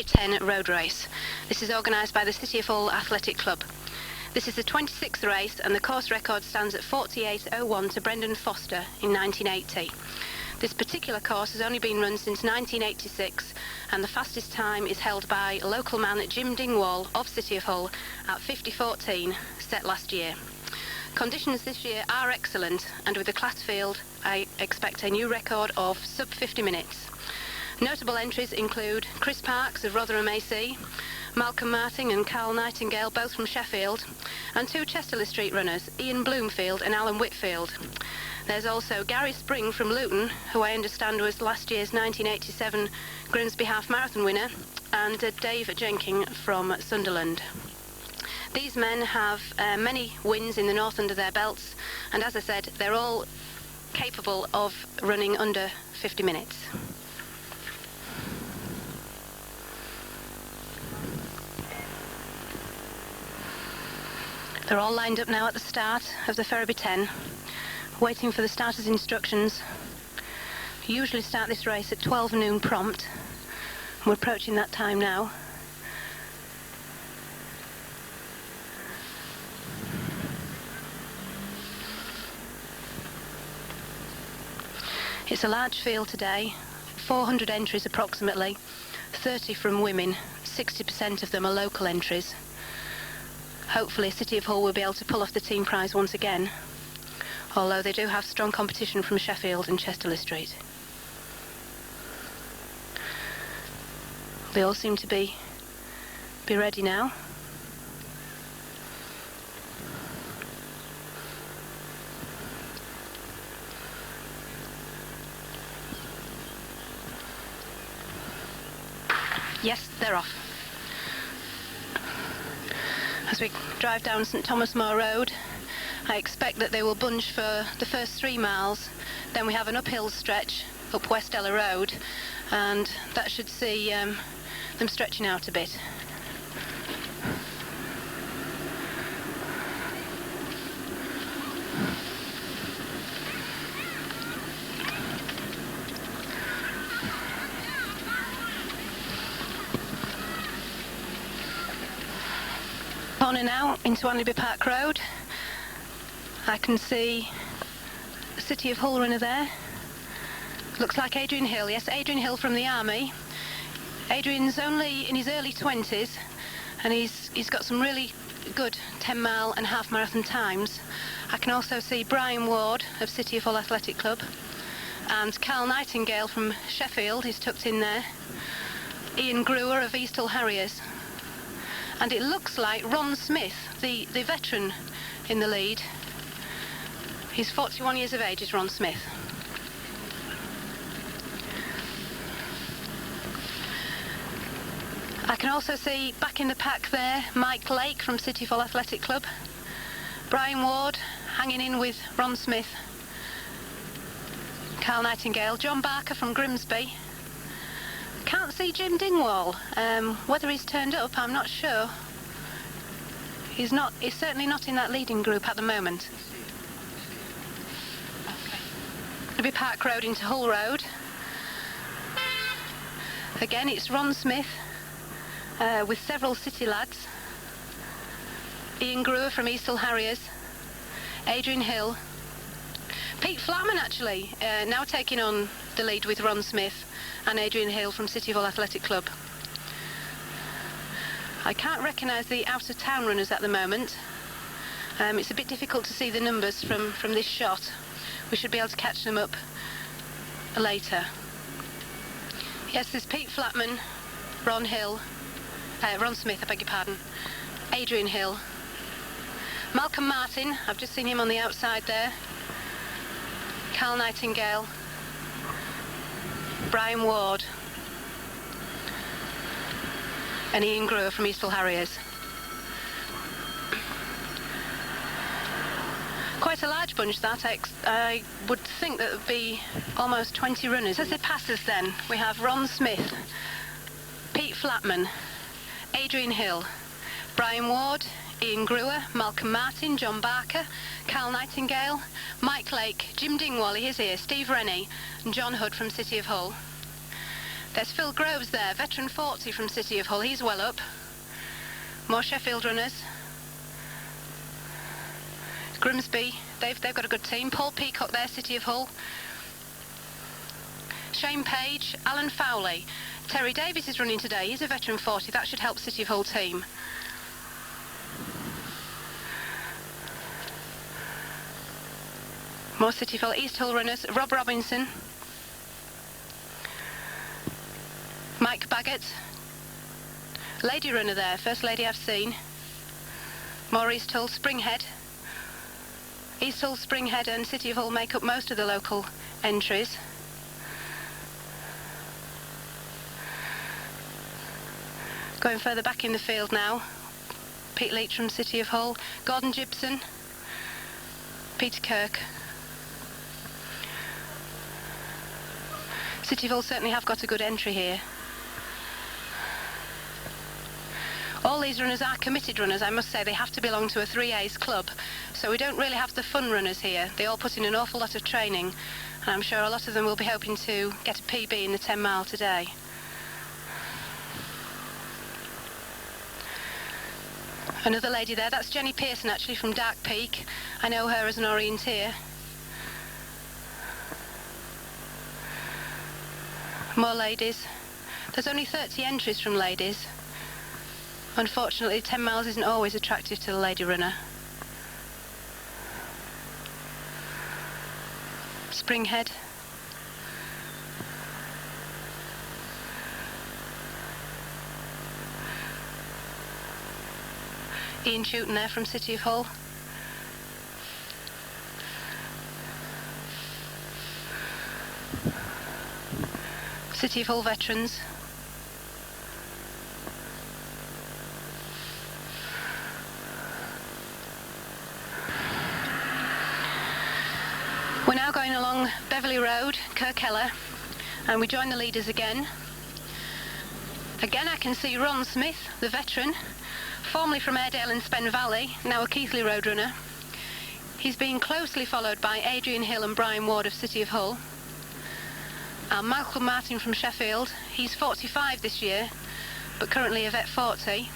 10 road race. This is organised by the City of Hull Athletic Club. This is the 26th race and the course record stands at 48.01 to Brendan Foster in 1980. This particular course has only been run since 1986 and the fastest time is held by local man Jim Dingwall of City of Hull at 50.14 set last year. Conditions this year are excellent and with the class field I expect a new record of sub 50 minutes. Notable entries include Chris Parks of Rotherham AC, Malcolm Martin and Carl Nightingale, both from Sheffield, and two Chesterley Street runners, Ian Bloomfield and Alan Whitfield. There's also Gary Spring from Luton, who I understand was last year's 1987 Grimsby Half Marathon winner, and Dave Jenking from Sunderland. These men have many wins in the north under their belts, and as I said, they're all capable of running under 50 minutes. They're all lined up now at the start of the Ferriby 10, waiting for the starter's instructions. We usually start this race at 12 noon prompt, and we're approaching that time now. It's a large field today, 400 entries approximately, 30 from women, 60% of them are local entries. Hopefully City of Hull will be able to pull off the team prize once again, although they do have strong competition from Sheffield and Chesterley Street. They all seem to be ready now. Yes, they're off. As we drive down St Thomas More Road, I expect that they will bunch for the first 3 miles, then we have an uphill stretch up West Ella Road, and that should see them stretching out a bit. Corner now into Anleby Park Road. I can see the City of Hull runner there. Looks like Adrian Hill. Yes, Adrian Hill from the Army. Adrian's only in his early 20s and he's got some really good 10-mile and half marathon times. I can also see Brian Ward of City of Hull Athletic Club and Carl Nightingale from Sheffield, he's tucked in there. Ian Grewer of East Hull Harriers. And it looks like Ron Smith, the veteran in the lead. He's 41 years of age, is Ron Smith. I can also see back in the pack there Mike Lake from City of Hull Athletic Club, Brian Ward hanging in with Ron Smith, Carl Nightingale, John Barker from Grimsby. Can't see Jim Dingwall. Whether he's turned up, I'm not sure. He's certainly not in that leading group at the moment. It'll be Park Road into Hull Road. Again, it's Ron Smith with several City lads. Ian Grewer from East Hull Harriers, Adrian Hill, Pete Flatman actually now taking on the lead with Ron Smith and Adrian Hill from City of Hull Athletic Club. I can't recognise the out-of-town runners at the moment. It's a bit difficult to see the numbers from this shot. We should be able to catch them up later. Yes, there's Pete Flatman, Ron Smith, I beg your pardon, Adrian Hill, Malcolm Martin, I've just seen him on the outside there, Carl Nightingale, Brian Ward and Ian Grewer from East Hull Harriers. Quite a large bunch that. I would think that would be almost 20 runners. As they pass us then, we have Ron Smith, Pete Flatman, Adrian Hill, Brian Ward, Ian Grewer, Malcolm Martin, John Barker, Carl Nightingale, Mike Lake, Jim Dingwall, he is here, Steve Rennie and John Hood from City of Hull. There's Phil Groves there, veteran 40 from City of Hull. He's well up. More Sheffield runners. Grimsby, they've got a good team. Paul Peacock there, City of Hull. Shane Page, Alan Fowley. Terry Davis is running today. He's a veteran 40. That should help City of Hull team. More City of Hull, East Hull runners. Rob Robinson. Mike Baggett. Lady runner there, first lady I've seen. More East Hull, Springhead. East Hull, Springhead and City of Hull make up most of the local entries. Going further back in the field now, Pete Leach from City of Hull, Gordon Gibson, Peter Kirk. City of Hull certainly have got a good entry here. All these runners are committed runners, I must say. They have to belong to a 3A's club, so we don't really have the fun runners here. They all put in an awful lot of training, and I'm sure a lot of them will be hoping to get a PB in the 10 mile today. Another lady there, that's Jenny Pearson actually from Dark Peak. I know her as an orienteer. More ladies. There's only 30 entries from ladies. Unfortunately, 10 miles isn't always attractive to the lady runner. Springhead. Ian Chewton there from City of Hull. City of Hull veterans. We're now going along Beverley Road, Kirkella, and we join the leaders again. Again I can see Ron Smith, the veteran, formerly from Airedale and Spen Valley, now a Keighley Road runner. He's being closely followed by Adrian Hill and Brian Ward of City of Hull. And Malcolm Martin from Sheffield, he's 45 this year, but currently a vet 40.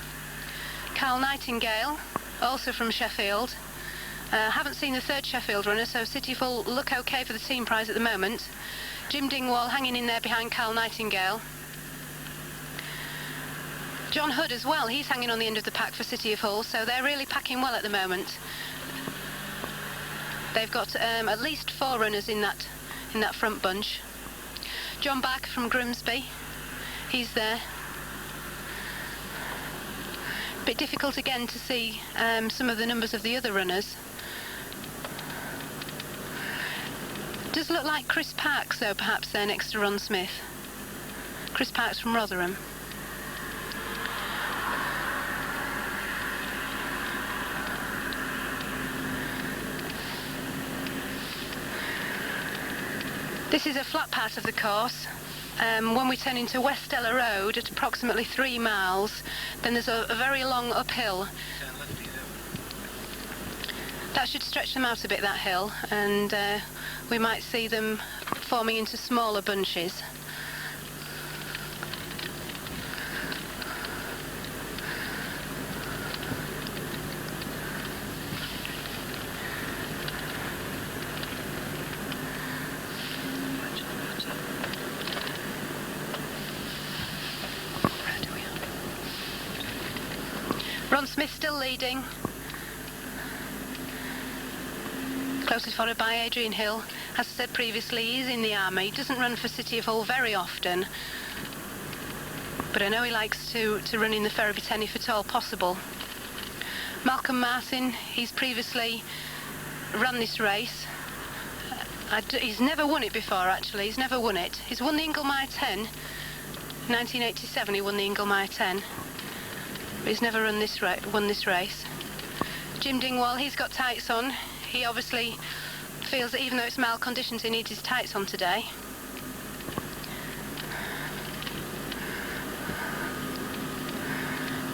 Carl Nightingale, also from Sheffield. Haven't seen the third Sheffield runner, so City of Hull look okay for the team prize at the moment. Jim Dingwall hanging in there behind Carl Nightingale. John Hood as well, he's hanging on the end of the pack for City of Hull, so they're really packing well at the moment. They've got at least 4 runners in that front bunch. John Barker from Grimsby, he's there. Bit difficult again to see some of the numbers of the other runners. Does look like Chris Parks though, perhaps there next to Ron Smith. Chris Parks from Rotherham. This is a flat part of the course. When we turn into West Stella Road at approximately 3 miles, then there's a very long uphill. That should stretch them out a bit, that hill, and we might see them forming into smaller bunches. Ron Smith still leading. Closely followed by Adrian Hill. As I said previously, he's in the army. He doesn't run for City of Hull very often, but I know he likes to run in the Ferriby 10 if at all possible. Malcolm Martin, he's previously run this race. He's never won it before, actually. He's never won it. He's won the Inglemire 10. 1987 he won the Inglemire 10. But he's never won this race. Jim Dingwall, he's got tights on. He obviously feels that even though it's mild conditions, he needs his tights on today.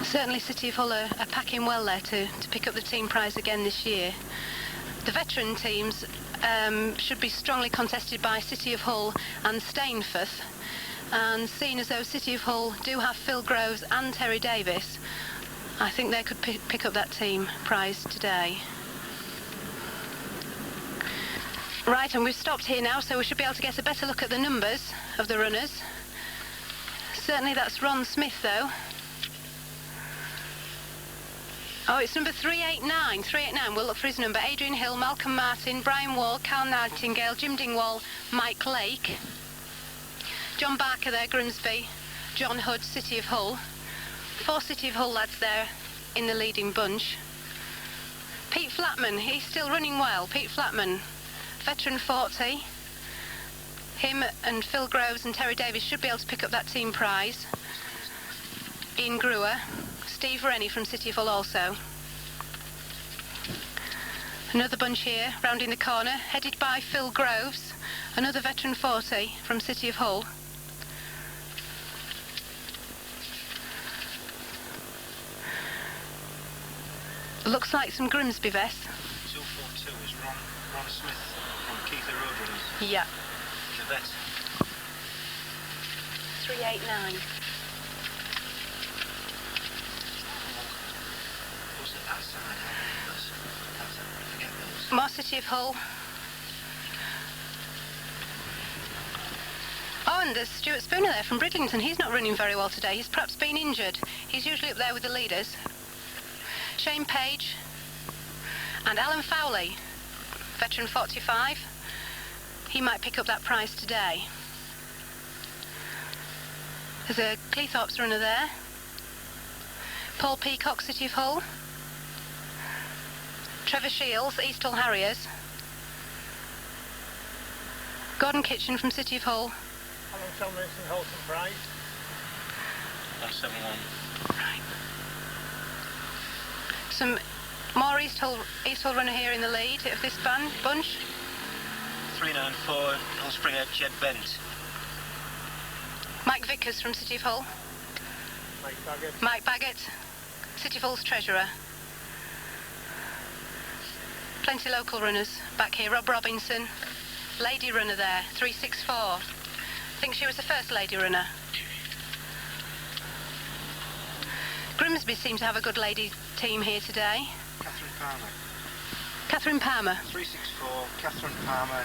Certainly City of Hull are packing well there to pick up the team prize again this year. The veteran teams should be strongly contested by City of Hull and Stainforth. And seeing as though City of Hull do have Phil Groves and Terry Davis, I think they could pick up that team prize today. Right, and we've stopped here now, so we should be able to get a better look at the numbers of the runners. Certainly that's Ron Smith, though. Oh, it's number 389. 389. We'll look for his number. Adrian Hill, Malcolm Martin, Brian Wall, Carl Nightingale, Jim Dingwall, Mike Lake, John Barker there, Grimsby, John Hood, City of Hull. 4 City of Hull lads there in the leading bunch. Pete Flatman, he's still running well. Pete Flatman, veteran 40. Him and Phil Groves and Terry Davis should be able to pick up that team prize. Ian Grewer, Steve Rennie from City of Hull also. Another bunch here, rounding the corner, headed by Phil Groves, another veteran 40 from City of Hull. Looks like some Grimsby vests. 242 is Ron Smith from Keithley Road Runners. Yeah. The vet. 389. Who's at that side? I forget those. More City of Hull. Oh, and there's Stuart Spooner there from Bridlington. He's not running very well today. He's perhaps been injured. He's usually up there with the leaders. Shane Page and Alan Fowley, veteran 45. He might pick up that prize today. There's a Cleethorpes runner there. Paul Peacock, City of Hull. Trevor Shields, East Hull Harriers. Gordon Kitchen from City of Hull. Alan Tomlinson, Holton Price. 171. Right. Some more East Hull runner here in the lead of this bunch. 394, Hull Springhead, Jed Bent. Mike Vickers from City of Hull. Mike Baggett. Mike Baggett, City of Hull's treasurer. Plenty local runners back here. Rob Robinson, lady runner there, 364. I think she was the first lady runner. Grimsby seem to have a good lady team here today. Catherine Palmer. Catherine Palmer. 364, Catherine Palmer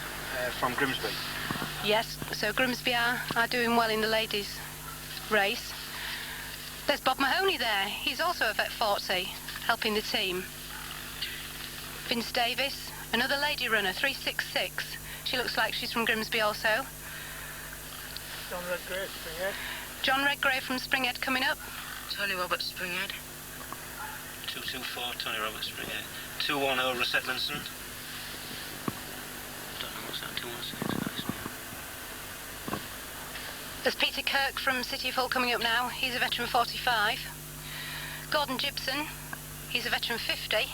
from Grimsby. Yes, so Grimsby are doing well in the ladies' race. There's Bob Mahoney there. He's also a vet 40, helping the team. Vince Davis, another lady runner, 366. She looks like she's from Grimsby also. John Redgrave, Springhead. John Redgrave from Springhead coming up. Tony Roberts, Springhead. 224, Tony Roberts, Springhead. 210, Russ Edmondson. Don't know what's that, 216. Nice. There's Peter Kirk from City of Hull coming up now. He's a veteran 45. Gordon Gibson, he's a veteran 50.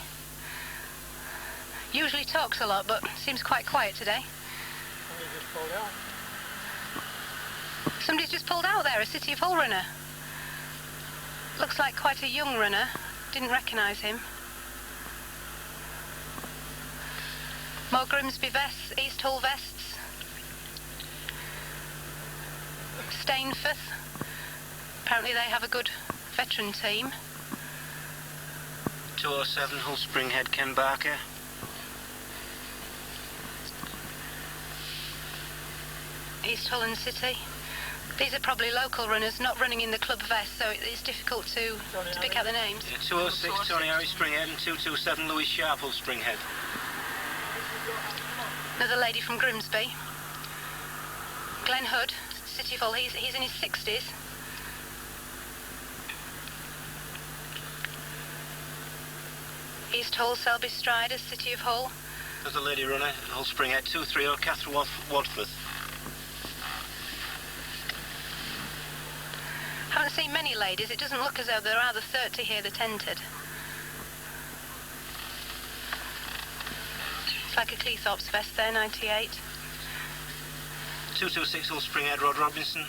Usually talks a lot, but seems quite quiet today. Somebody just pulled out. Somebody's just pulled out there, a City of Hull runner. Looks like quite a young runner. Didn't recognise him. More Grimsby vests, East Hull vests. Stainforth. Apparently they have a good veteran team. 207, Hull Springhead, Ken Barker. East Hull and City. These are probably local runners, not running in the club vest, so it's difficult to pick out the names. Yeah, 206, Tony Harry, Springhead, and 227, Louis Sharp, Hull Springhead. Another lady from Grimsby. Glenn Hood, City of Hull, he's in his 60s. East Hull, Selby Striders, City of Hull. There's a lady runner, Hull Springhead, 230, Catherine Wadforth. Haven't seen many ladies. It doesn't look as though there are the 30 here that entered. It's like a Cleethorpes vest there, 98. 226, Hull Springhead, Rod Robinson.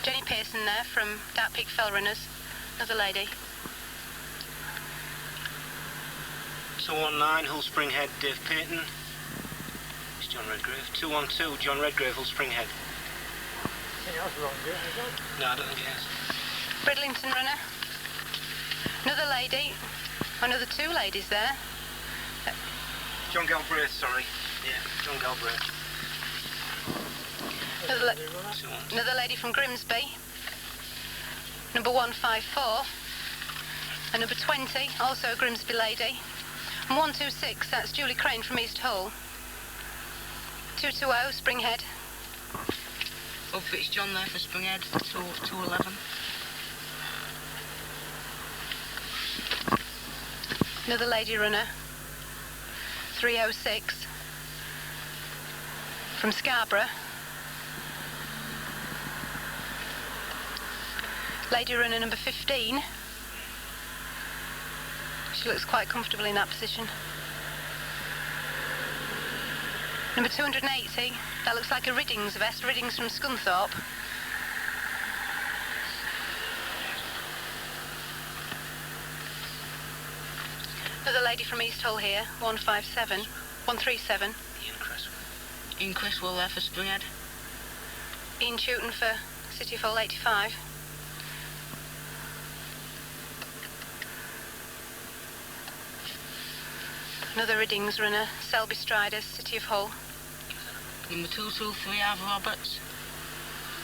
Jenny Pearson there from Dark Peak Fell Runners. Another lady. 219, Hull Springhead, Dave Payton. It's John Redgrave. 212, John Redgrave, Hull Springhead. anything else wrong with it, is it? No, I don't think it is. Bridlington runner. Another lady. Another two ladies there. John Galbraith, sorry. Yeah, John Galbraith. Another lady from Grimsby. Number 154. And number 20, also a Grimsby lady. And 126, that's Julie Crane from East Hull. 220, Springhead. Up it's John there for Springhead, 211. Another lady runner. 306. From Scarborough. Lady runner number 15. She looks quite comfortable in that position. Number 280, that looks like a Riddings vest, Riddings from Scunthorpe. Another lady from East Hull here, 137. Ian Criswell there for Springhead. Ian Chewton for City of Hull, 85. Another Riddings runner, Selby Striders, City of Hull. Number 223, Ava Roberts.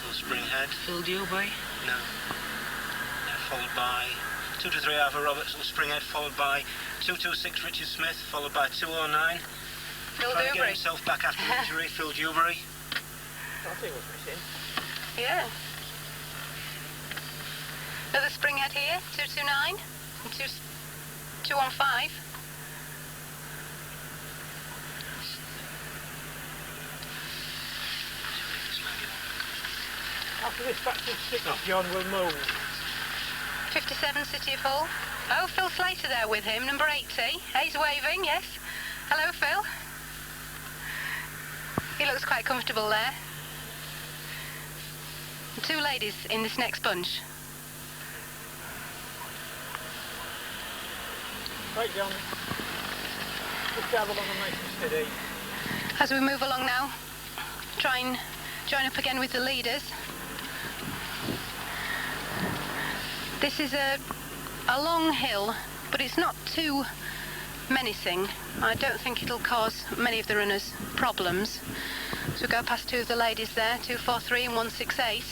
Springhead. Phil Dewberry. No. Followed by 223 Ava Roberts and Springhead, followed by 226 Richard Smith, followed by 209. Phil Trying to get Dewberry. himself back after injury, Phil Dewberry. I think it was missing. Yeah. Another Springhead here, 229 and 215. After this back to 6, John will move. 57 City of Hull. Oh, Phil Slater there with him, number 80. He's waving, yes. Hello, Phil. He looks quite comfortable there. Two ladies in this next bunch. Right, John. Just have along and nice and steady. As we move along now, try and join up again with the leaders. This is a long hill, but it's not too menacing. I don't think it'll cause many of the runners problems. So we go past two of the ladies there, 243 and 168.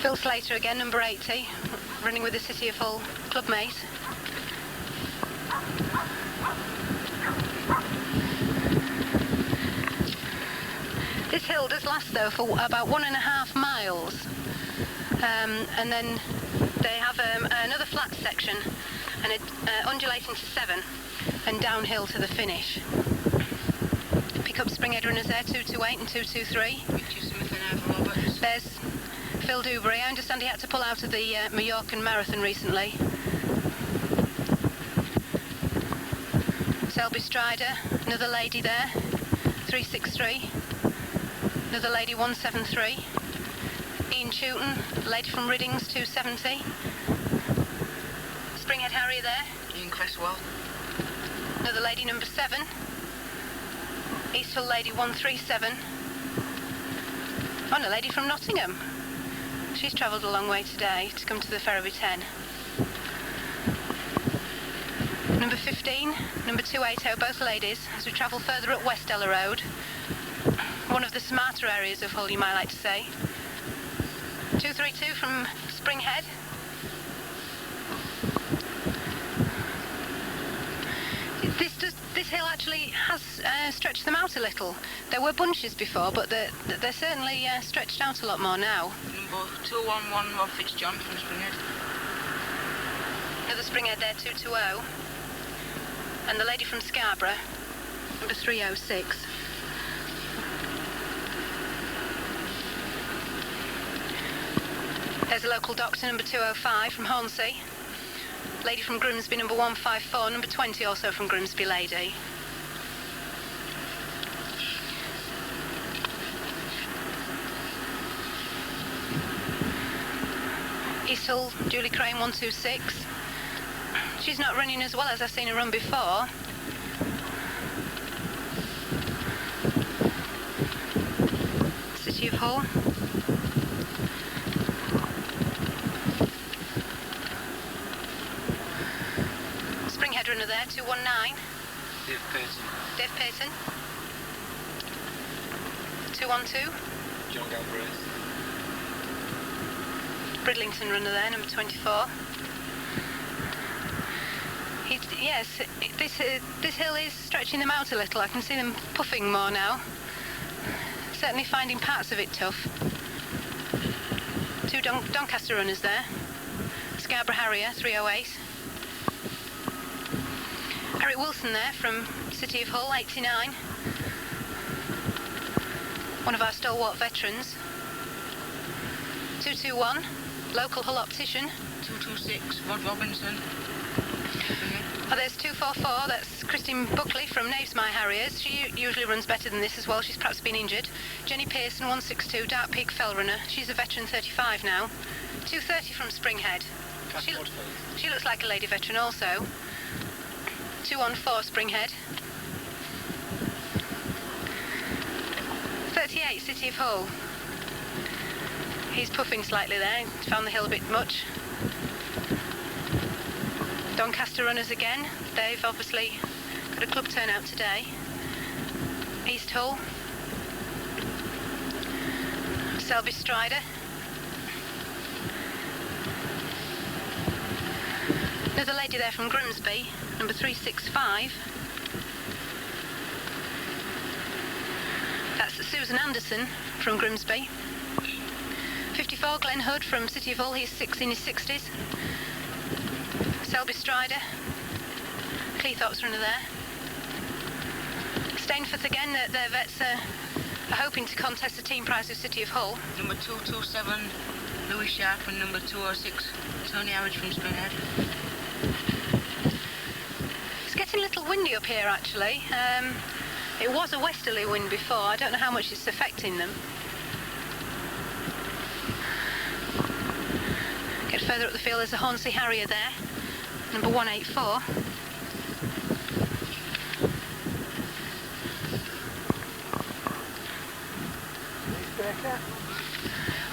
Phil Slater again, number 80, running with the City of Hull clubmate. This hill does last though for about 1.5 miles, and then they have another flat section and undulating to 7 and downhill to the finish. Pick up Springhead runners there, 228 and 223. Richard Smith and Ava Roberts. There's Phil Dewberry. I understand he had to pull out of the Mallorcan Marathon recently. Selby Strider, another lady there, 363. Another lady, 173. Ian Chewton, lady from Riddings, 270. Springhead Harrier there. Ian Criswell. Another lady, number 7. East Hull lady, 137. Oh, and a lady from Nottingham. She's travelled a long way today to come to the Ferriby 10. Number 15, number 280, both ladies, as we travel further up West Ella Road. One of the smarter areas of Hull, you might like to say. 232 from Springhead. This hill actually has stretched them out a little. There were bunches before, but they're certainly stretched out a lot more now. Number 211, Rob Fitzjohn from Springhead. Another Springhead there, 220. And the lady from Scarborough, number 306. There's a local doctor, number 205 from Hornsey. Lady from Grimsby, number 154, number 20 also from Grimsby lady. East Hull, Julie Crane, 126. She's not running as well as I've seen her run before. City of Hull. Springhead runner there, 219. Dave Payton. Dave Payton. 212. John Galbraith. Bridlington runner there, number 24. Yes, this hill is stretching them out a little. I can see them puffing more now. Certainly finding parts of it tough. Two Doncaster runners there. Scarborough Harrier, 308. Eric Wilson there from City of Hull, 89. One of our stalwart veterans. 221, local Hull optician. 226, Rod Robinson. Oh, there's 244, that's Christine Buckley from Knavesmire Harriers. She usually runs better than this as well, she's perhaps been injured. Jenny Pearson, 162, Dark Peak Fell runner. She's a veteran, 35 now. 230 from Springhead. She looks like a lady veteran also. 214 Springhead. 38 City of Hull. He's puffing slightly there, found the hill a bit much. Doncaster runners again. They've obviously got a club turnout today. East Hull. Selby Strider. Another lady there from Grimsby, number 365. That's Susan Anderson from Grimsby. 54 Glenn Hood from City of Hull, he's in his 60s. Selby Strider. Cleethorpes runner there. Stainforth again, their vets are hoping to contest the team prize of City of Hull. Number 227, Louis Sharp, and number 206, Tony Harridge from Springhead. It's getting a little windy up here actually. It was a westerly wind before. I don't know how much it's affecting them. Get further up the field, there's a Hornsey Harrier there, number 184.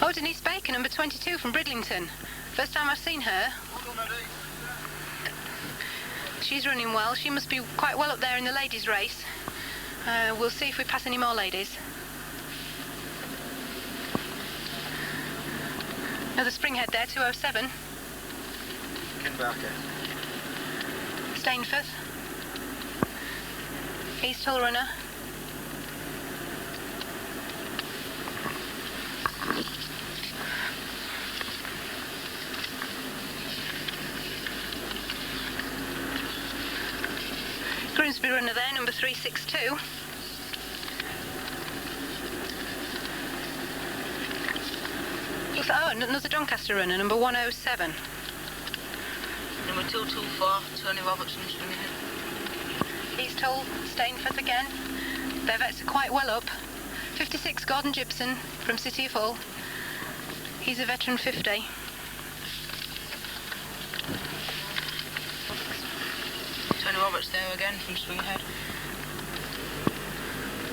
Oh, Denise Baker, number 22 from Bridlington. First time I've seen her. She's running well. She must be quite well up there in the ladies' race. We'll see if we pass any more ladies. Another Springhead there, 207. Ken Barker. Stainforth. East Hull runner. Grimsby runner there, number 362. Oh, another Doncaster runner, number 107. Number 224, Tony Robertson, Springhead. East Hull, Stainforth again. Their vets are quite well up. 56 Gordon Gibson from City of Hull. He's a veteran 50. Tony Roberts there again from Springhead.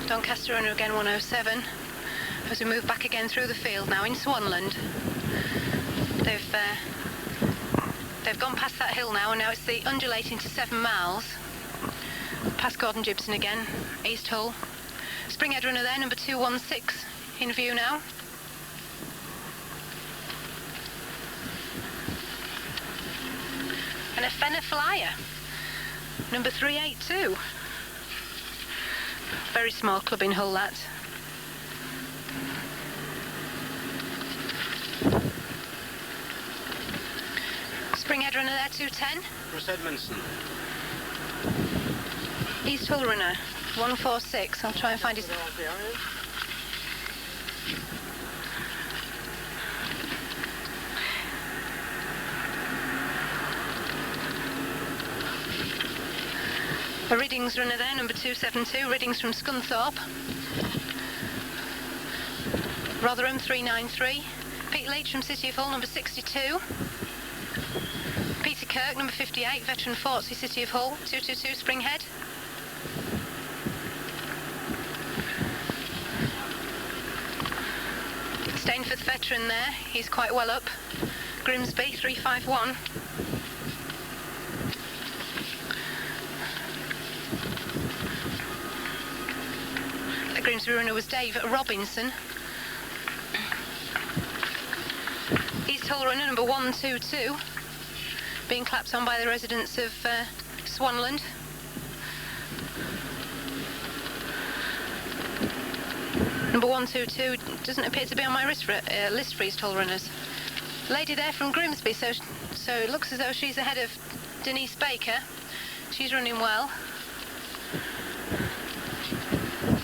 Doncaster runner again, 107. As we move back again through the field now in Swanland. They've gone past that hill now, and now it's the undulating to 7 miles. Past Gordon Gibson again, East Hull. Springhead runner there, number 216, in view now. And a Fenner Flyer, number 382. Very small club in Hull, that. Springhead runner there, 210. Russ Edmondson. East Hull runner, 146. I'll try and find his... A Riddings runner there, number 272. Riddings from Scunthorpe. Rotherham, 393. Pete Leach from City of Hull, number 62. Peter Kirk, number 58, veteran 40, City of Hull, 222 Springhead. Stainforth veteran there, he's quite well up. Grimsby, 351. The Grimsby runner was Dave Robinson. East Hull runner number 122, being clapped on by the residents of Swanland. Number 122 doesn't appear to be on my list for East Hull runners. Lady there from Grimsby, so it looks as though she's ahead of Denise Baker. She's running well.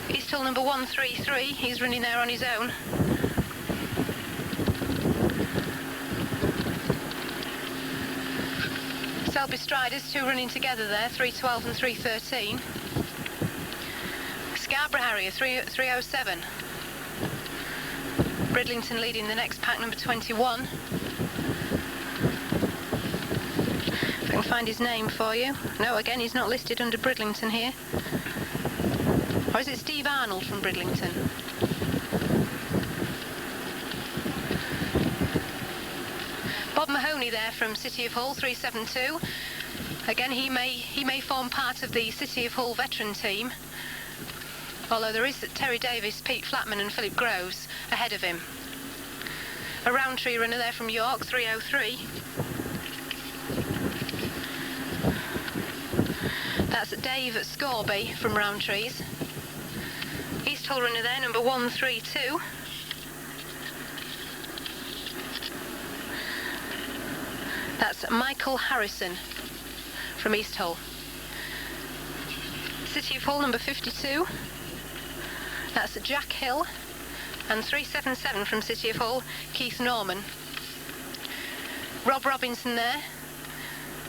East Hull number 133, he's running there on his own. Selby Striders, two running together there, 312 and 313. Scarborough Harrier, 307. Bridlington leading the next pack, number 21. If I can find his name for you. No, again, he's not listed under Bridlington here. Or is it Steve Arnold from Bridlington? Bob Mahoney there from City of Hull, 372. Again, he may form part of the City of Hull veteran team, although there is Terry Davis, Pete Flatman and Philip Groves ahead of him. A Roundtree runner there from York, 303. That's Dave Scorby from Roundtrees. East Hull runner there, number 132. That's Michael Harrison from East Hull. City of Hull number 52. That's Jack Hill. And 377 from City of Hull, Keith Norman. Rob Robinson there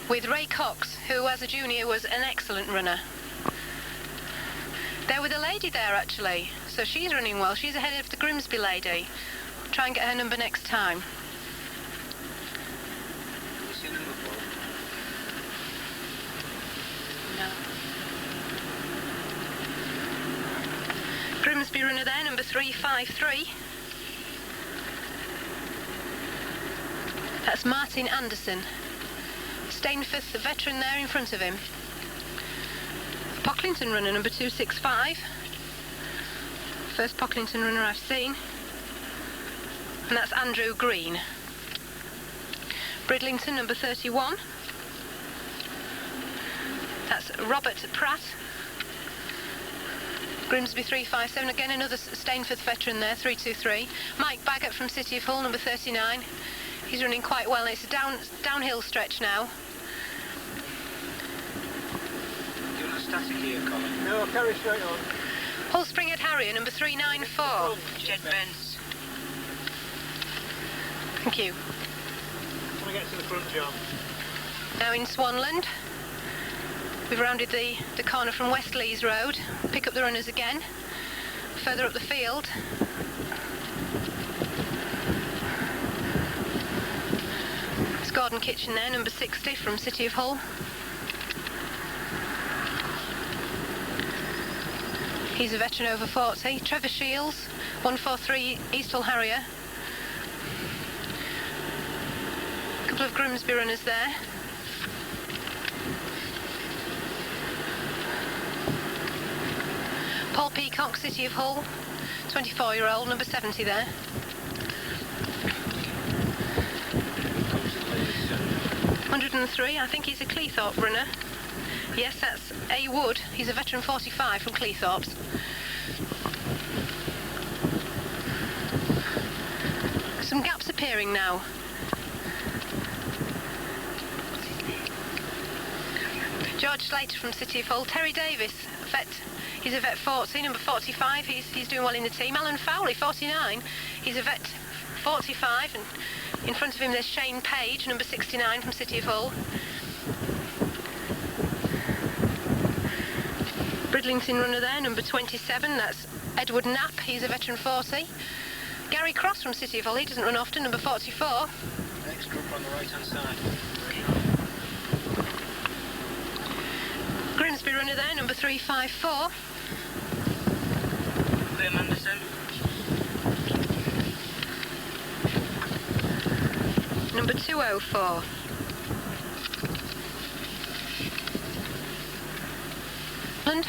with Ray Cox, who as a junior was an excellent runner. There with a lady there actually, so she's running well. She's ahead of the Grimsby lady. Try and get her number next time. What's your number, Paul? No. Grimsby runner there, number 353. That's Martin Anderson. Stainforth, the veteran there in front of him. Pocklington runner, number 265. First Pocklington runner I've seen. And that's Andrew Green. Bridlington, number 31. That's Robert Pratt. Grimsby 357, again another Stainforth veteran there, 323. Mike Baggett from City of Hull, number 39. He's running quite well. It's a downhill stretch now. You're not static here, Colin. No, carry straight on. Hull Springhead Harrier, number 394. Jed Benz. Thank you. Want to get to the front, John? Now in Swanland. We've rounded the corner from West Lees Road. Pick up the runners again. Further up the field. It's Gordon Kitchen there, number 60 from City of Hull. He's a veteran over 40. Trevor Shields, 143 East Hull Harrier. A couple of Grimsby runners there. Paul Peacock, City of Hull, 24-year-old, number 70 there. .103, I think he's a Cleethorpe runner. Yes, that's A. Wood. He's a veteran 45 from Cleethorpes. Some gaps appearing now. George Slater from City of Hull. Terry Davis, vet. He's a vet 40, number 45. He's doing well in the team. Alan Fowley, 49. He's a vet 45. And in front of him there's Shane Page, number 69 from City of Hull. Bridlington runner there, number 27. That's Edward Knapp. He's a veteran 40. Gary Cross from City of Hull. He doesn't run often, number 44. Next group on the right-hand side. number 354. Graham Anderson. Number 204. And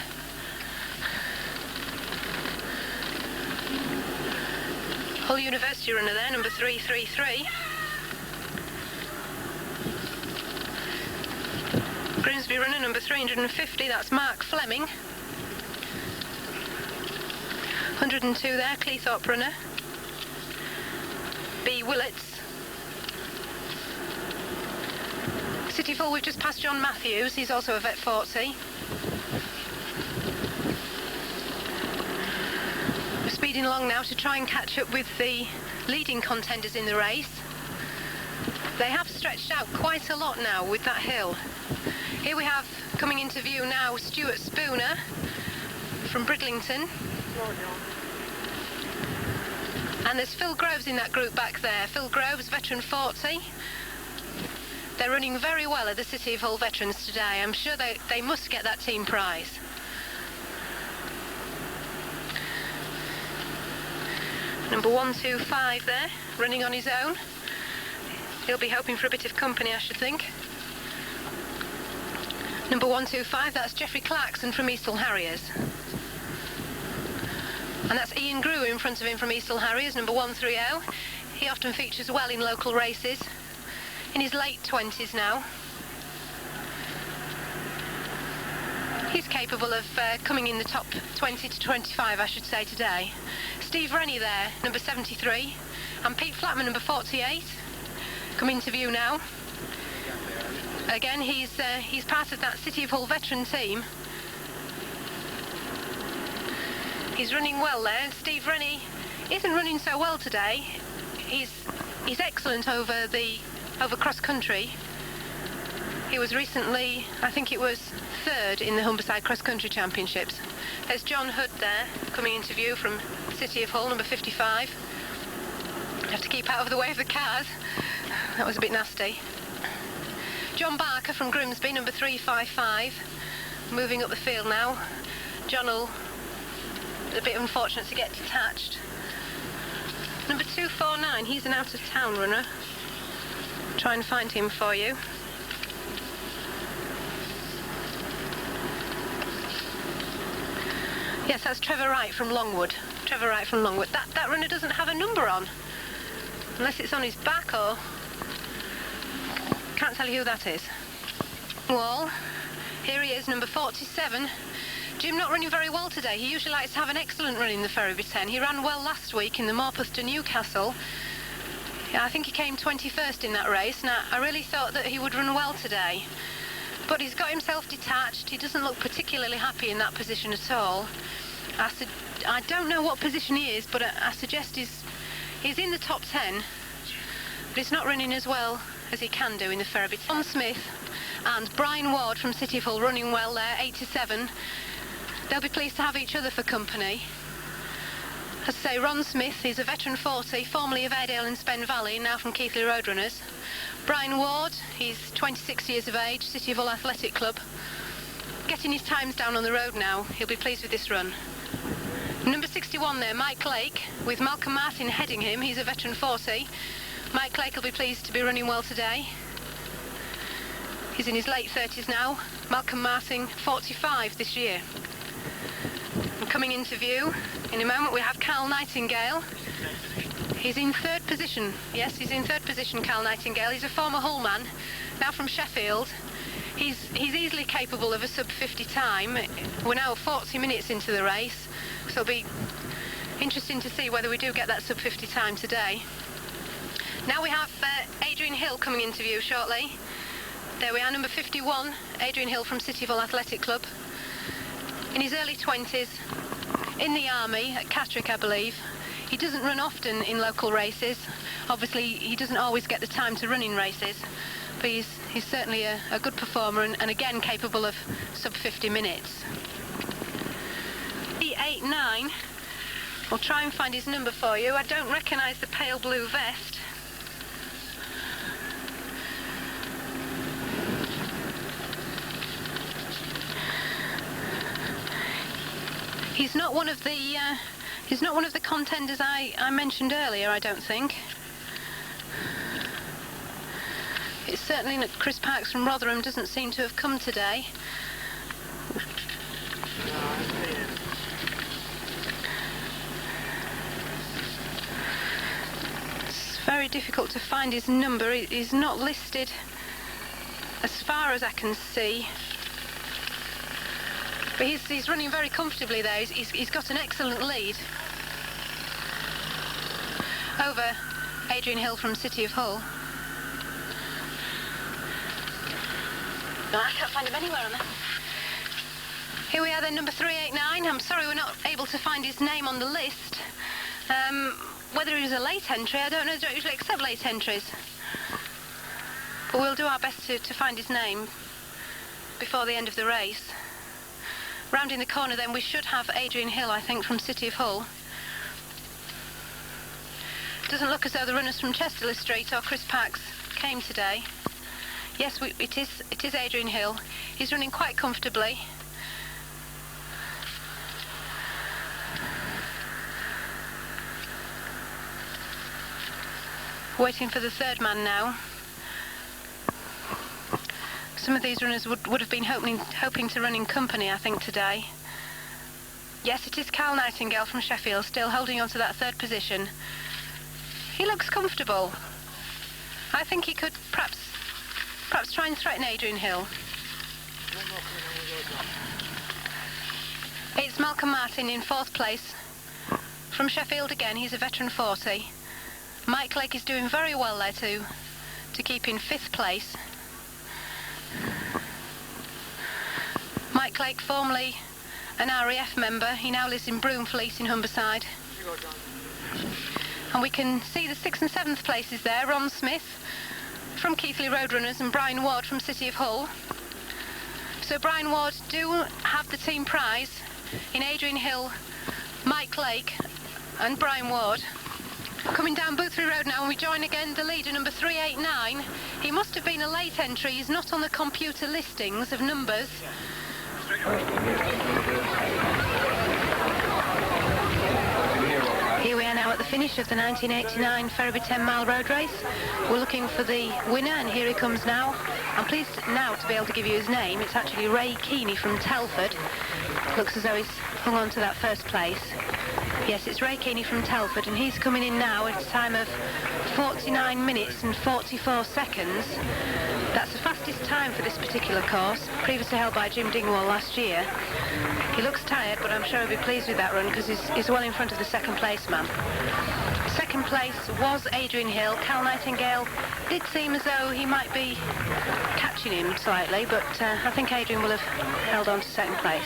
Hull University runner there, number 333. Grimsby runner, number 350, that's Mark Fleming. 102 there, Cleethorpes runner. B. Willets. City Full, we've just passed John Matthews, he's also a vet 40. We're speeding along now to try and catch up with the leading contenders in the race. They have stretched out quite a lot now with that hill. Here we have, coming into view now, Stuart Spooner from Bridlington. And there's Phil Groves in that group back there. Phil Groves, veteran 40. They're running very well at the City of Hull Veterans today. I'm sure they must get that team prize. Number 125 there, running on his own. He'll be hoping for a bit of company, I should think. Number 125, that's Geoffrey Clarkson from Eastall Harriers. And that's Ian Grew in front of him from Eastall Harriers, number 130. He often features well in local races. In his late 20s now. He's capable of coming in the top 20 to 25, I should say, today. Steve Rennie there, number 73. And Pete Flatman, number 48. Come into view now. Again, he's part of that City of Hull veteran team. He's running well there. Steve Rennie isn't running so well today. He's excellent over cross country. He was recently, I think it was third in the Humberside Cross Country Championships. There's John Hood there, coming into view from City of Hull, number 55. Have to keep out of the way of the cars. That was a bit nasty. John Barker from Grimsby, number 355. Moving up the field now. John will, a bit unfortunate to get detached. Number 249, he's an out-of-town runner. Try and find him for you. Yes, that's Trevor Wright from Longwood. Trevor Wright from Longwood. That runner doesn't have a number on. Unless it's on his back or... Can't tell you who that is. Well, here he is, number 47. Jim not running very well today. He usually likes to have an excellent run in the Ferriby 10. He ran well last week in the Morpeth to Newcastle. Yeah, I think he came 21st in that race. Now, I really thought that he would run well today. But he's got himself detached. He doesn't look particularly happy in that position at all. I don't know what position he is, but I suggest he's in the top 10. But he's not running as well as he can do in the Ferriby. Tom Smith and Brian Ward from City of Hull running well there, 87. They'll be pleased to have each other for company. As I say, Ron Smith, he's a veteran 40, formerly of Airedale and Spen Valley, now from Keighley Roadrunners. Brian Ward, he's 26 years of age, City of Hull Athletic Club. Getting his times down on the road now, he'll be pleased with this run. Number 61 there, Mike Lake, with Malcolm Martin heading him, he's a veteran 40. Mike Lake will be pleased to be running well today. He's in his late 30s now. Malcolm Martin, 45 this year. And coming into view, in a moment we have Carl Nightingale. He's in third position. Yes, he's in third position, Carl Nightingale. He's a former Hull man, now from Sheffield. He's easily capable of a sub-50 time. We're now 40 minutes into the race, so it'll be interesting to see whether we do get that sub-50 time today. Now we have Adrian Hill coming into view shortly. There we are, number 51, Adrian Hill from City of Hull Athletic Club. In his early 20s, in the army at Catterick, I believe. He doesn't run often in local races. Obviously, he doesn't always get the time to run in races, but he's certainly a good performer and again capable of sub-50 minutes. E89, I'll try and find his number for you. I don't recognise the pale blue vest. He's not one of the contenders I mentioned earlier, I don't think. It's certainly not. Chris Parks from Rotherham doesn't seem to have come today. It's very difficult to find his number. He's not listed as far as I can see. But he's running very comfortably there. He's got an excellent lead over Adrian Hill from City of Hull. No, I can't find him anywhere on there. Here we are then, number 389. I'm sorry we're not able to find his name on the list. Whether he was a late entry, I don't know. They don't usually accept late entries. But we'll do our best to find his name before the end of the race. Rounding the corner then, we should have Adrian Hill, I think, from City of Hull. Doesn't look as though the runners from Chester Street or Chris Parks came today. Yes, it is Adrian Hill. He's running quite comfortably. Waiting for the third man now. Some of these runners would have been hoping to run in company, I think, today. Yes, it is Carl Nightingale from Sheffield, still holding on to that third position. He looks comfortable. I think he could perhaps try and threaten Adrian Hill. It's Malcolm Martin in fourth place. From Sheffield again, he's a veteran 40. Mike Lake is doing very well there to keep in fifth place. Mike Lake, formerly an RAF member, he now lives in Broomfleet in Humberside. And we can see the 6th and 7th places there. Ron Smith from Keighley Roadrunners and Brian Ward from City of Hull. So Brian Ward do have the team prize in Adrian Hill, Mike Lake and Brian Ward. Coming down Boothby Road now, and we join again the leader, number 389. He must have been a late entry. He's not on the computer listings of numbers. Here we are now at the finish of the 1989 Ferriby 10-mile road race. We're looking for the winner, and here he comes now. I'm pleased now to be able to give you his name. It's actually Ray Keeney from Telford. Looks as though he's hung on to that first place. Yes, it's Ray Keeney from Telford, and he's coming in now at a time of 49 minutes and 44 seconds. That's the fastest time for this particular course, previously held by Jim Dingwall last year. He looks tired, but I'm sure he'll be pleased with that run because he's well in front of the second place man. Second place was Adrian Hill. Cal Nightingale did seem as though he might be catching him slightly, but I think Adrian will have held on to second place.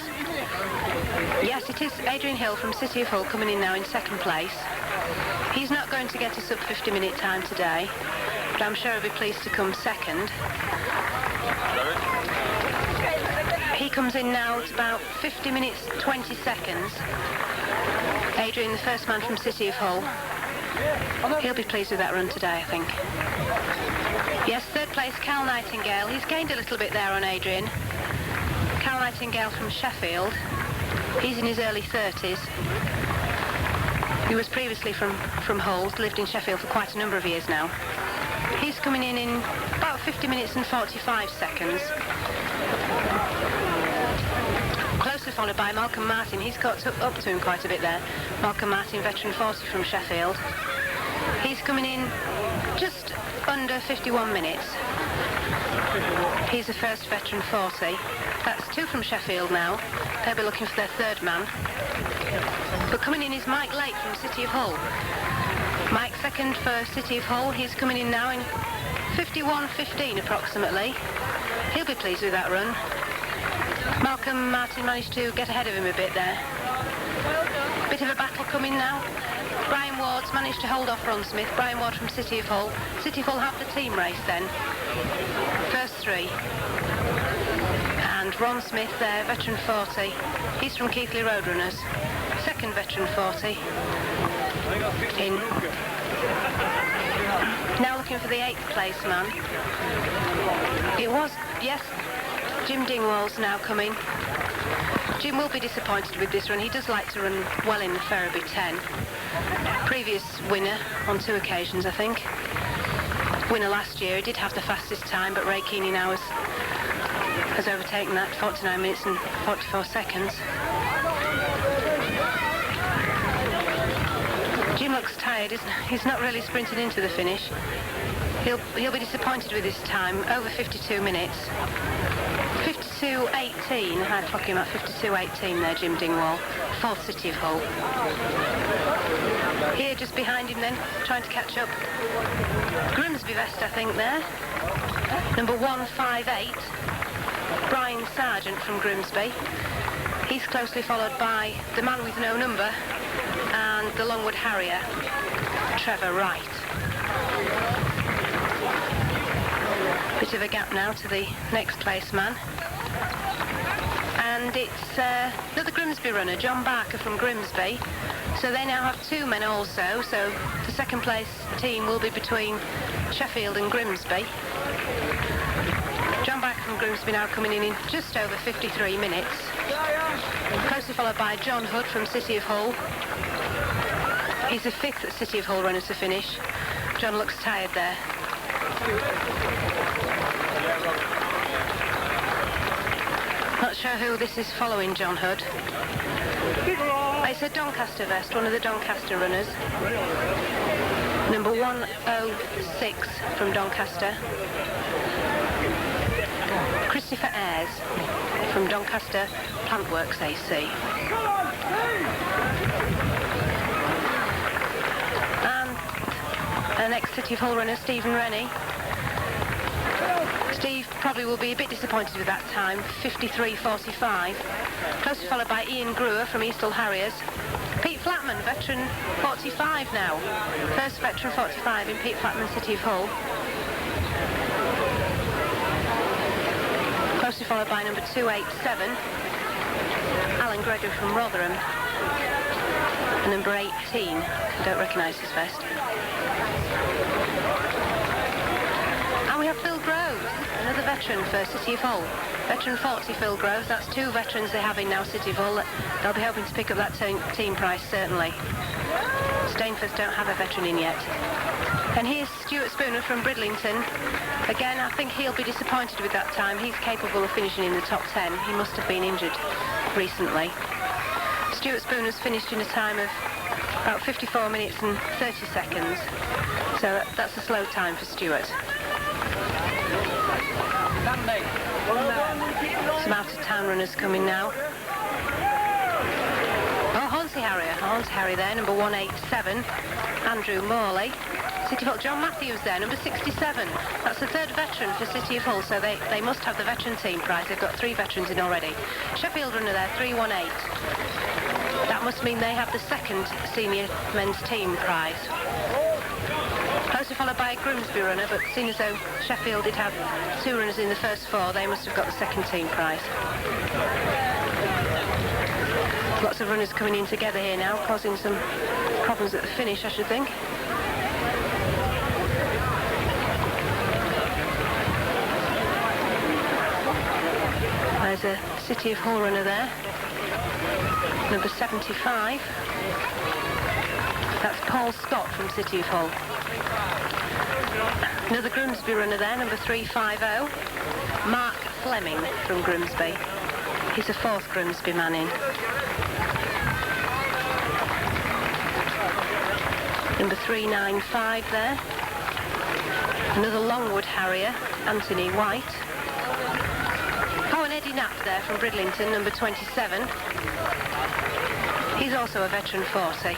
Yes, it is Adrian Hill from City of Hull coming in now in second place. He's not going to get a sub 50-minute time today, but I'm sure he'll be pleased to come second. He comes in now at about 50 minutes 20 seconds. Adrian, the first man from City of Hull. He'll be pleased with that run today, I think. Yes, third place, Cal Nightingale. He's gained a little bit there on Adrian. Cal Nightingale from Sheffield. He's in his early 30s. He was previously from Hull, lived in Sheffield for quite a number of years now. He's coming in about 50 minutes and 45 seconds. Closely followed by Malcolm Martin. He's got up to him quite a bit there. Malcolm Martin, veteran 40 from Sheffield. He's coming in just under 51 minutes. He's the first veteran 40. That's two from Sheffield now. They'll be looking for their third man. But coming in is Mike Lake from City of Hull. Mike second for City of Hull. He's coming in now in 51.15 approximately. He'll be pleased with that run. Malcolm Martin managed to get ahead of him a bit there. Bit of a battle coming now. Brian Ward's managed to hold off Ron Smith. Brian Ward from City of Hull. City of Hull have the team race then. First three. And Ron Smith there, veteran 40. He's from Keighley Roadrunners. Second veteran 40. In. Now looking for the 8th place man. It was, yes, Jim Dingwall's now coming. Jim will be disappointed with this run. He does like to run well in the Ferriby 10. Previous winner on 2 occasions, I think. Winner last year, he did have the fastest time, but Ray Keeney now has overtaken that, 49 minutes and 44 seconds. Jim looks tired, isn't he? He's not really sprinting into the finish. He'll be disappointed with his time, over 52 minutes. 52.18, I'm clocking at 52.18 there, Jim Dingwall, 4th City of Hull. Here, just behind him then, trying to catch up. Grimsby vest, I think, there. Number 158, Brian Sargent from Grimsby. He's closely followed by the man with no number and the Longwood Harrier, Trevor Wright. Bit of a gap now to the next place man. And it's another Grimsby runner, John Barker from Grimsby. So they now have 2 men also, so the second place team will be between Sheffield and Grimsby. John Barker from Grimsby now coming in just over 53 minutes. Closely followed by John Hood from City of Hull. He's the 5th City of Hull runner to finish. John looks tired there. Not sure who this is following John Hood. It's a Doncaster vest, one of the Doncaster runners. Number 106 from Doncaster. Christopher Ayres from Doncaster Plantworks AC. And an ex-City of Hull runner, Stephen Rennie. Steve probably will be a bit disappointed with that time, 53.45. Closely followed by Ian Brewer from Eastall Harriers. Pete Flatman, veteran 45 now. First veteran 45 in Pete Flatman, City of Hull. Closely followed by number 287, Alan Gregory from Rotherham. And number 18, I don't recognise his vest. And we have Phil Groves, another veteran for City of Hull. Veteran 40, Phil Groves. That's 2 veterans they have in now, City of Hull. They'll be hoping to pick up that team price, certainly. Stainforth don't have a veteran in yet. And here's Stuart Spooner from Bridlington. Again, I think he'll be disappointed with that time. He's capable of finishing in the top 10. He must have been injured recently. Stuart Spooner's finished in a time of about 54 minutes and 30 seconds. So that's a slow time for Stuart. Some out-of-town runners coming now. Oh, Hornsey Harrier there, number 187, Andrew Morley. City of Hull, John Matthews there, number 67. That's the 3rd veteran for City of Hull, so they must have the veteran team prize. They've got 3 veterans in already. Sheffield runner there, 318. That must mean they have the 2nd senior men's team prize. Closely followed by a Grimsby runner, but seeing as though Sheffield did have 2 runners in the first 4, they must have got the 2nd team prize. Lots of runners coming in together here now, causing some problems at the finish, I should think. There's a City of Hull runner there, number 75. That's Paul Scott from City of Hull. Another Grimsby runner there, number 350, Mark Fleming from Grimsby. He's a 4th Grimsby man in. Number 395 there. Another Longwood Harrier, Anthony White. Oh, and Eddie Knapp there from Bridlington, number 27. He's also a veteran 40.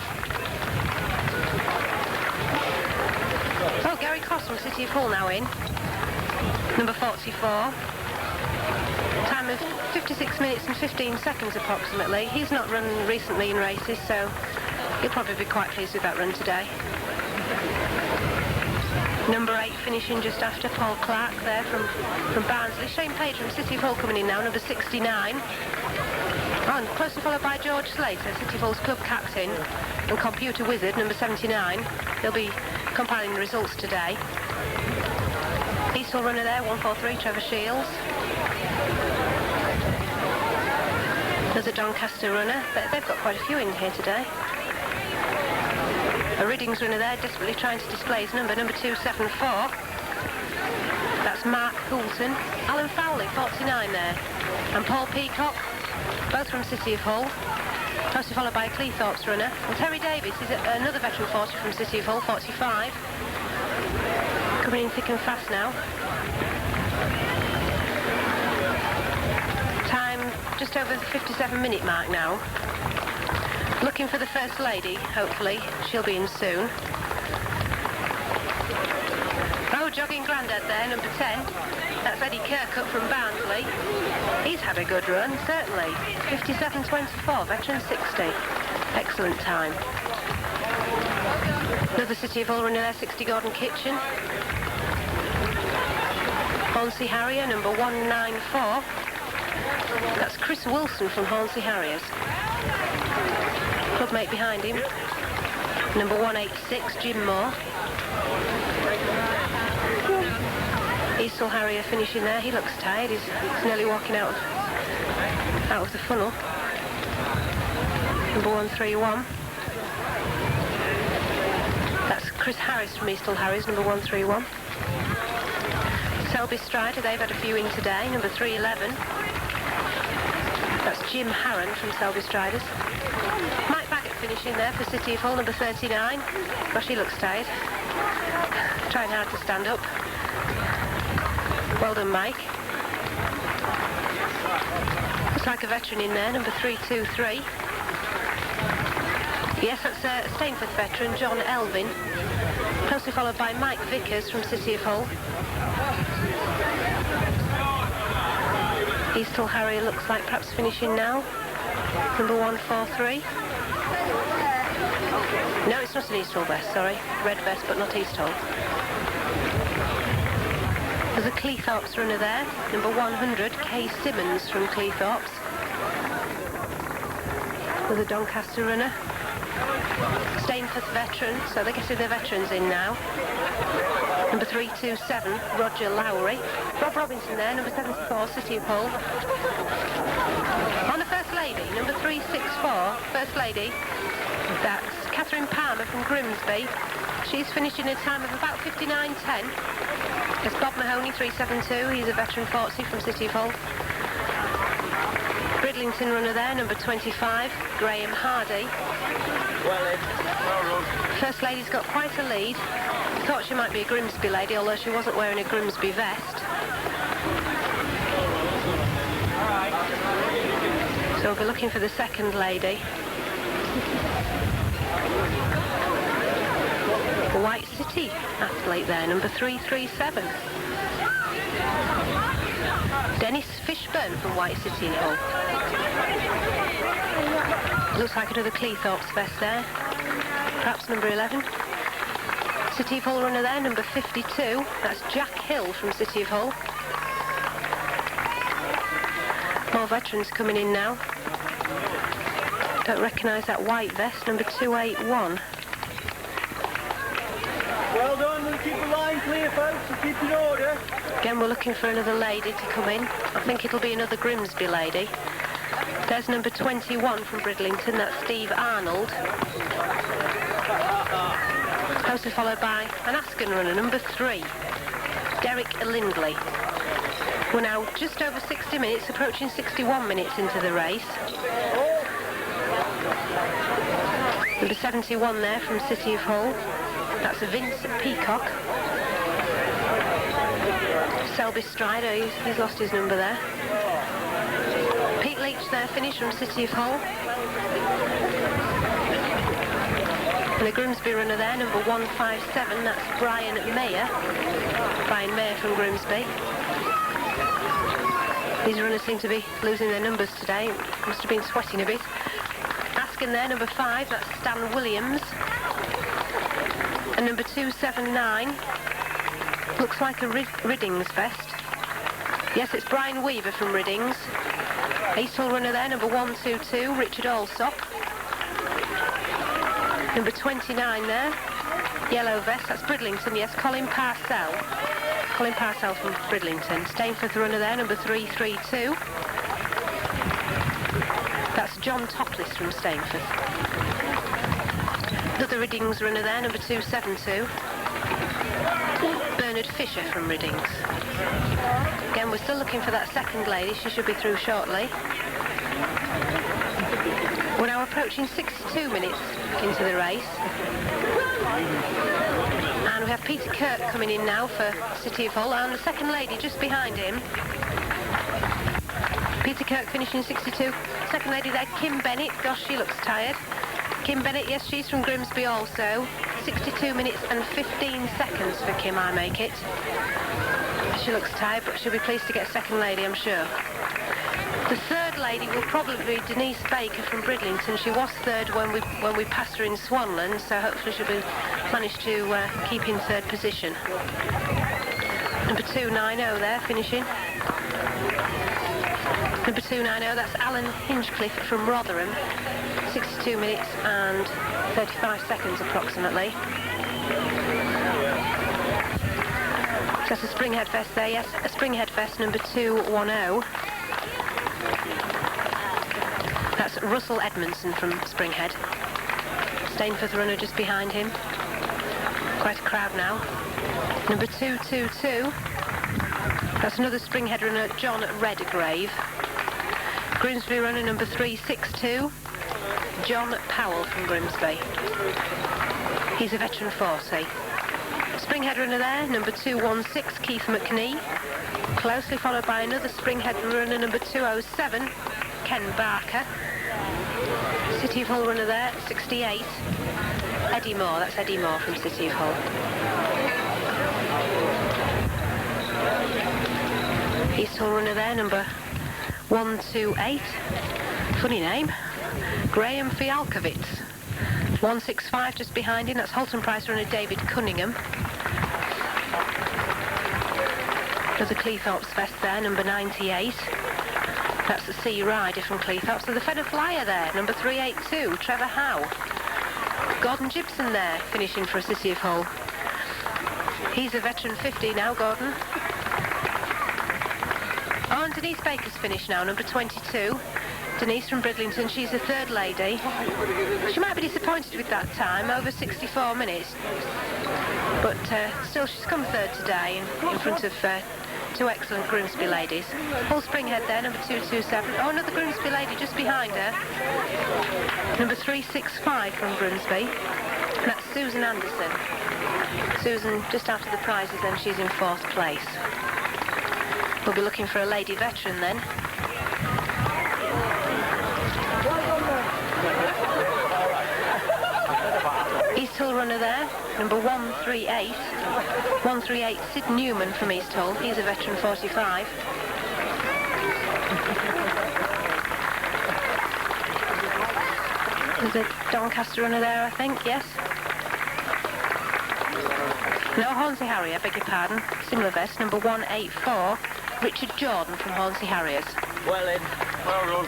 Oh, Gary Cross from City of Hull now in. Number 44. Time of 56 minutes and 15 seconds approximately. He's not run recently in races, so he'll probably be quite pleased with that run today. Number 8 finishing just after Paul Clark there from Barnsley. Shane Page from City of Hull coming in now, number 69. Oh, and closely followed by George Slater, City of Hull's club captain and computer wizard, number 79. They'll be compiling the results today. Eastall runner there, 143, Trevor Shields. Another Doncaster runner. They've got quite a few in here today. A Riddings runner there, desperately trying to display his number 274. That's Mark Coulton. Alan Fowley, 49 there. And Paul Peacock, both from City of Hull. Closely followed by a Cleethorpes runner. And Terry Davis is another veteran 40 from City of Hull, 45. Coming in thick and fast now. Time just over the 57-minute mark now. Looking for the First Lady, hopefully. She'll be in soon. Oh, jogging Grandad there, number 10. That's Eddie Kirkup from Barnsley. He's had a good run, certainly. 57.24, veteran 60. Excellent time. Another City of Hull runner there, 60 Gordon Kitchen. Hornsey Harrier, number 194. That's Chris Wilson from Hornsey Harriers. Clubmate behind him. Number 186, Jim Moore. Eastle Harrier finishing there. He looks tired. He's nearly walking out of the funnel. Number 131. That's Chris Harris from Eastle Harriers, number 131. Selby Strider, they've had a few in today, number 311. That's Jim Harron from Selby Striders. Mike Baggett finishing there for City of Hull, number 39. Gosh, he looks tired. Trying hard to stand up. Well done, Mike. Looks like a veteran in there, number 323. Yes, that's a Stainforth veteran, John Elvin. Closely followed by Mike Vickers from City of Hull. Eastle Harrier looks like perhaps finishing now. Number 143. No, it's not an Eastall vest, sorry. Red vest, but not Eastall. There's a Cleethorpes runner there. Number 100, Kay Simmons from Cleethorpes. There's a Doncaster runner. Stainforth veteran, so they're getting their veterans in now. Number 327, Roger Lowry. Rob Robinson there, number 74, City of Hull. On the First Lady, number 364, First Lady. That's Catherine Palmer from Grimsby. She's finishing a time of about 59.10. There's Bob Mahoney, 372. He's a veteran 40 from City of Hull. Bridlington runner there, number 25, Graham Hardy. First Lady's got quite a lead. Thought she might be a Grimsby lady, although she wasn't wearing a Grimsby vest. So we'll be looking for the second lady. The White City athlete there, number 337. Dennis Fishburn from White City Hull. Looks like another Cleethorpes vest there. Perhaps number 11. City of Hull runner there, number 52. That's Jack Hill from City of Hull. More veterans coming in now. Don't recognise that white vest, number 281. Well done, we'll keep the line clear, folks, and keep in order. Again, we're looking for another lady to come in. I think it'll be another Grimsby lady. There's number 21 from Bridlington, that's Steve Arnold. Closely followed by an Asken runner, number 3, Derek Lindley. We're now just over 60 minutes, approaching 61 minutes into the race. Number 71 there from City of Hull. That's Vince Peacock. Selby Strider, he's lost his number there. Pete Leach there, finished from City of Hull. And the Grimsby runner there, number 157, that's Brian Mayer. Brian Mayer from Grimsby. These runners seem to be losing their numbers today. Must have been sweating a bit. Asken there, number 5, that's Stan Williams. And number 279, looks like a Riddings vest. Yes, it's Brian Weaver from Riddings. Eastall runner there, number 122, Richard Allsop. Number 29 there, yellow vest, that's Bridlington, yes, Colin Parcell. Colin Parcell from Bridlington. Stainforth runner there, number 332. John Topless from Stainforth. Another Riddings runner there, number 272. Bernard Fisher from Riddings. Again, we're still looking for that second lady. She should be through shortly. We're now approaching 62 minutes into the race. And we have Peter Kirk coming in now for City of Hull, and the second lady just behind him. Peter Kirk finishing 62. Second lady there, Kim Bennett. Gosh, she looks tired. Kim Bennett, yes, she's from Grimsby also. 62 minutes and 15 seconds for Kim, I make it. She looks tired, but she'll be pleased to get second lady, I'm sure. The third lady will probably be Denise Baker from Bridlington. She was third when we passed her in Swanland, so hopefully she'll be managed to keep in third position. Number 290 there, finishing. Number 290, that's Alan Hinchcliffe from Rotherham. 62 minutes and 35 seconds approximately. That's a Springhead vest there, yes, a Springhead vest number 210. That's Russell Edmondson from Springhead. Stainforth runner just behind him. Quite a crowd now. Number 222. That's another Springhead runner, John Redgrave. Grimsby runner number 362. John Powell from Grimsby. He's a veteran 40. Springhead runner there, number 216, Keith McNee. Closely followed by another Springhead runner, number 207, Ken Barker. City of Hull runner there, 68, Eddie Moore. That's Eddie Moore from City of Hull. East Hull runner there, number 128. Funny name. Graham Fialkovitz. 165 just behind him. That's Halton Price runner David Cunningham. Another Cleethorpes vest there, number 98. That's the Sea Rider from Cleethorpes. So the Feather Flyer there, number 382, Trevor Howe. Gordon Gibson there, finishing for a City of Hull. He's a veteran 50 now, Gordon. Oh, and Denise Baker's finished now, number 22. Denise from Bridlington, she's the third lady. She might be disappointed with that time, over 64 minutes. But still, she's come third today in front of two excellent Grimsby ladies. Hull Springhead there, number 227. Oh, another Grimsby lady just behind her. Number 365 from Grimsby. That's Susan Anderson. Susan, just after the prizes then, she's in fourth place. We'll be looking for a lady veteran then. East Hull runner there, number 138. 138, Sid Newman from East Hull. He's a veteran 45. There's a Doncaster runner there, I think, yes. No, Hornsey Harrier, beg your pardon. Similar vest, number 184. Richard Jordan from Hornsey Harriers. Well in. Well run.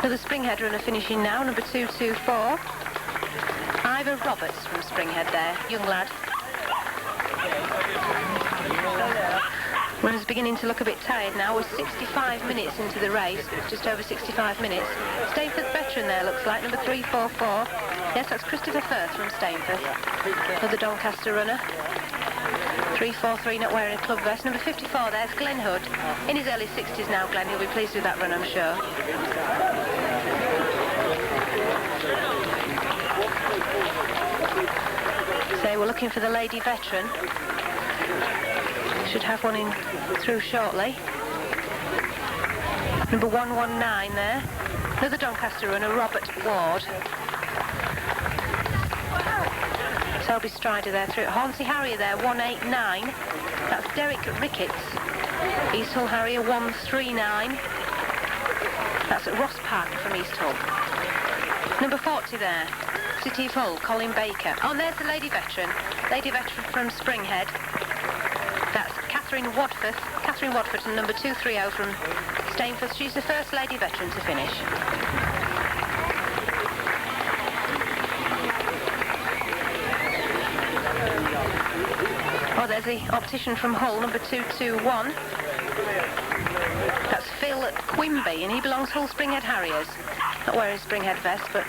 Another Springhead runner finishing now, number 224. Ivor Roberts from Springhead there, young lad. Runners beginning to look a bit tired now. We're 65 minutes into the race, just over 65 minutes. Stainforth veteran there, looks like, number 344. Yes, that's Christopher Firth from Stainforth. Another Doncaster runner. 343, not wearing a club vest. Number 54 there's Glenn Hood. In his early 60s now, Glenn. He'll be pleased with that run, I'm sure. So we're looking for the lady veteran. Should have one in through shortly. Number 119 there. Another Doncaster runner, Robert Ward. Selby Strider there through. Hornsey Harrier there, 189. That's Derek Ricketts. East Hull Harrier, 139. That's Ross Parker from East Hull. Number 40 there. City of Hull, Colin Baker. Oh, and there's the lady veteran. Lady veteran from Springhead. That's Catherine Wadford. Catherine Wadford, and number 230 from Stainforth. She's the first lady veteran to finish. Oh, there's the optician from Hull, number 221. That's Phil Quimby, and he belongs Hull Springhead Harriers. Not wearing a Springhead vest, but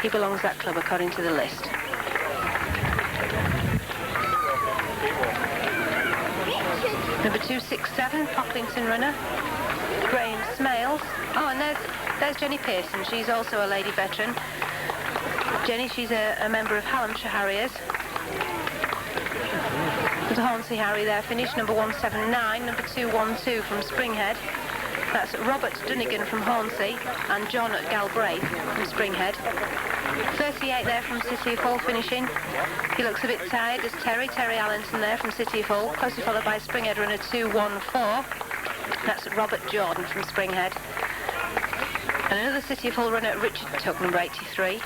he belongs that club according to the list. Number 267, Pocklington runner, Graham Smales. Oh, and there's Jenny Pearson. She's also a lady veteran. Jenny, she's a member of Hallamshire Harriers. There's a Hornsey Harry there, finished number 179, number 212 from Springhead. That's Robert Dunnigan from Hornsey and John Galbraith from Springhead. 38 there from City of Hull finishing. He looks a bit tired. There's Terry Allenton there from City of Hull, closely followed by Springhead runner 214. That's Robert Jordan from Springhead. And another City of Hull runner, Richard Tuck, number 83.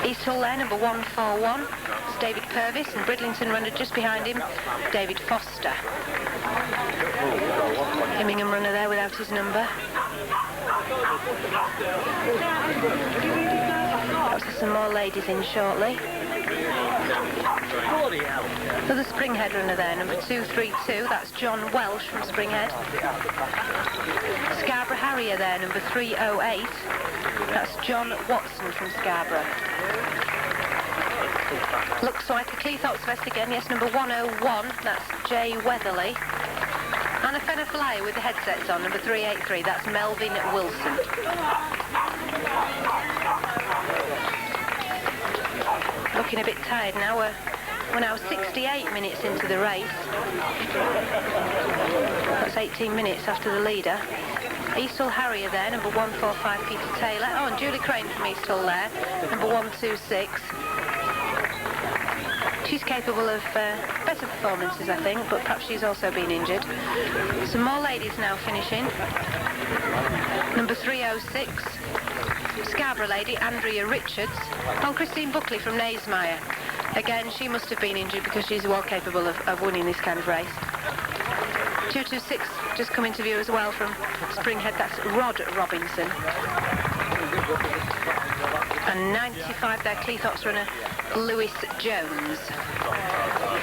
East Hull there, number 141. It's David Purvis, and Bridlington runner just behind him, David Foster. Immingham runner there without his number. Perhaps there's some more ladies in shortly. Another Springhead runner there, number 232. That's John Welsh from Springhead. Scarborough Harrier there, number 308. That's John Watson from Scarborough. Looks like a Cleethorpes vest again. Yes, number 101. That's Jay Weatherly. And a Fenner Flyer with the headsets on, number 383. That's Melvin Wilson. Looking a bit tired now. We're now 68 minutes into the race. That's 18 minutes after the leader. East Hull Harrier there, number 145, Peter Taylor. Oh, and Julie Crane from East Hull there, number 126. She's capable of better performances, I think, but perhaps she's also been injured. Some more ladies now finishing. Number 306, Scarborough lady, Andrea Richards. Oh, Christine Buckley from Naysmire. Again, she must have been injured because she's well capable of winning this kind of race. 226 just come into view as well from Springhead. That's Rod Robinson. And 95 there, Cleethorpes runner, Lewis Jones.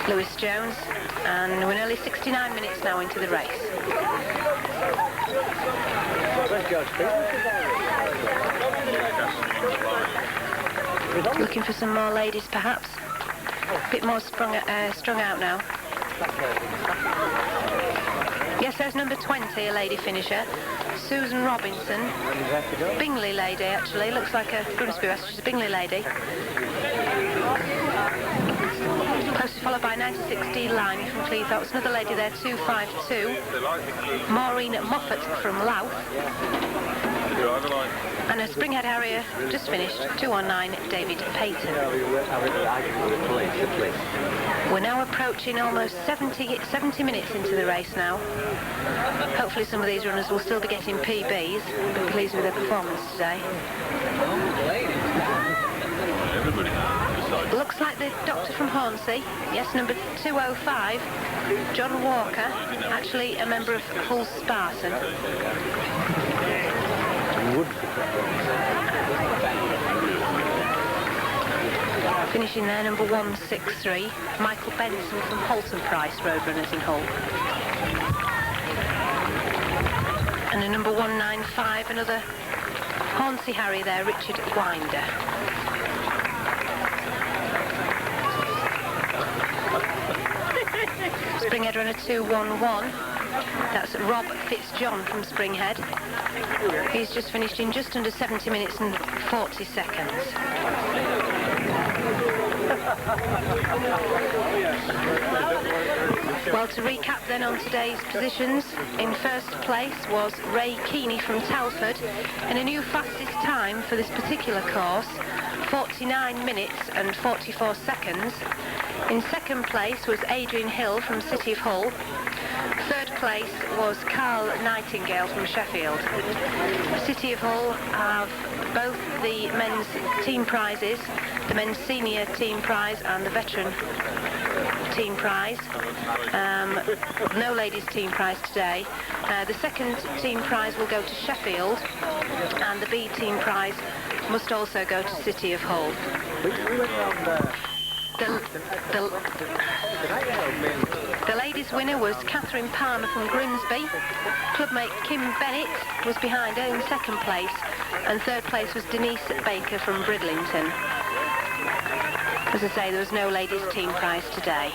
Lewis Jones, and we're nearly 69 minutes now into the race. Looking for some more ladies, perhaps. A bit more strung out now. Yes, there's number 20, a lady finisher. Susan Robinson. Bingley lady, actually. Looks like a Grimsby West. She's a Bingley lady. Closely followed by 96D Line from Cleethorpes. Another lady there, 252. Maureen Moffat from Louth. And a Springhead Harrier just finished, 219, David Payton. We're now approaching almost 70 minutes into the race now. Hopefully some of these runners will still be getting PBs. I'll be pleased with their performance today. Looks like the doctor from Hornsey. Yes, number 205, John Walker, actually a member of Hull Spartan. Finishing there, number 163, Michael Benson from Holton Price Roadrunners in Hull. And a number 195, another Hornsey Harry there, Richard Winder. Springhead runner 211. That's Rob Fitzjohn from Springhead. He's just finished in just under 70 minutes and 40 seconds. Well, to recap then on today's positions, in first place was Ray Keeney from Telford, and a new fastest time for this particular course, 49 minutes and 44 seconds. In second place was Adrian Hill from City of Hull. Third place was Carl Nightingale from Sheffield. City of Hull have both the men's team prizes, the men's senior team prize and the veteran team prize. No ladies team prize today. The second team prize will go to Sheffield, and the B team prize must also go to City of Hull. The ladies' winner was Catherine Palmer from Grimsby. Clubmate Kim Bennett was behind her in second place, and third place was Denise Baker from Bridlington. As I say, there was no ladies' team prize today.